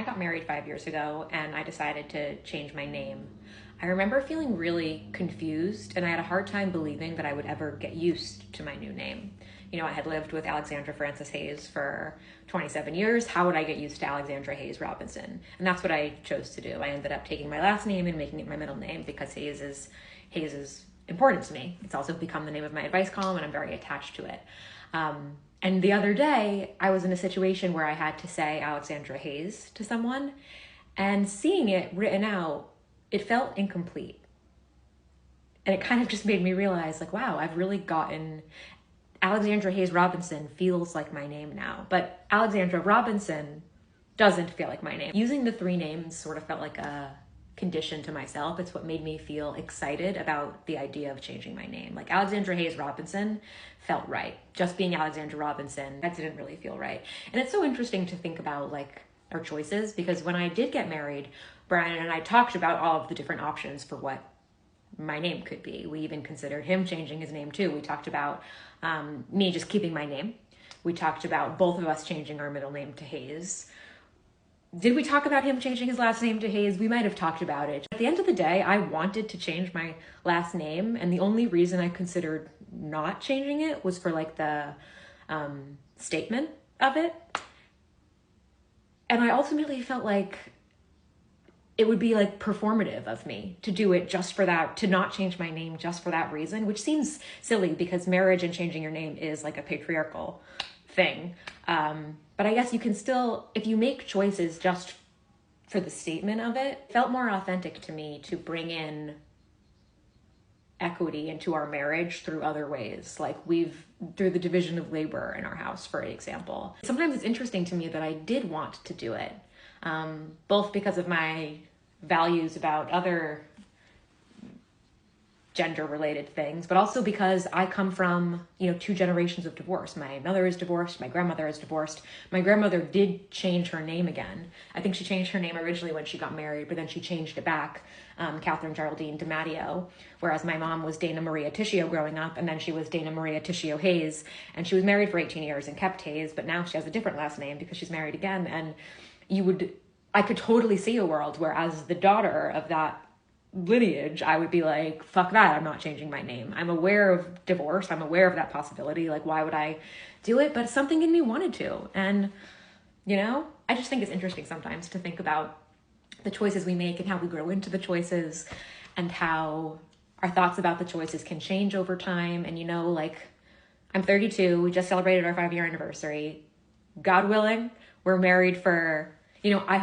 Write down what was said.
I got married 5 years ago and I decided to change my name, I remember feeling really confused and I had a hard time believing that I would ever get used to my new name. I had lived with Alexandra Frances Hayes for 27 years. How would I get used to Alexandra Hayes Robinson? And that's what I chose to do. I ended up taking my last name and making it my middle name because Hayes is important to me. It's also become the name of my advice column and I'm very attached to it. And the other day, I was in a situation where I had to say Alexandra Hayes to someone, and seeing it written out, it felt incomplete. And it kind of just made me realize, like, wow, I've really gotten... Alexandra Hayes Robinson feels like my name now, but Alexandra Robinson doesn't feel like my name. Using the three names sort of felt like a condition to myself. It's what made me feel excited about the idea of changing my name. Like Alexandra Hayes Robinson felt right. Just being Alexandra Robinson, that didn't really feel right. And it's so interesting to think about like our choices, because when I did get married, Brian and I talked about all of the different options for what my name could be. We even considered him changing his name too. We talked about me just keeping my name. We talked about both of us changing our middle name to Hayes. Did we talk about him changing his last name to Hayes? We might have talked about it. At the end of the day, I wanted to change my last name, and the only reason I considered not changing it was for like the statement of it. And I ultimately felt like it would be like performative of me to do it just for that, to not change my name just for that reason, which seems silly because marriage and changing your name is like a patriarchal thing. But I guess you can still, if you make choices just for the statement of it, it felt more authentic to me to bring in equity into our marriage through other ways. Like through the division of labor in our house, for example. Sometimes it's interesting to me that I did want to do it, both because of my values about other gender-related things, but also because I come from, 2 generations of divorce. My mother is divorced, my grandmother is divorced. My grandmother did change her name again. I think she changed her name originally when she got married, but then she changed it back, Catherine Geraldine DiMatteo, whereas my mom was Dana Maria Tishio growing up, and then she was Dana Maria Tishio Hayes, and she was married for 18 years and kept Hayes, but now she has a different last name because she's married again. And I could totally see a world where as the daughter of that lineage, I would be like, fuck that, I'm not changing my name. I'm aware of divorce. I'm aware of that possibility. Like, why would I do it? But something in me wanted to. And, I just think it's interesting sometimes to think about the choices we make and how we grow into the choices and how our thoughts about the choices can change over time. And, I'm 32. We just celebrated our 5-year anniversary. God willing, we're married for, I hope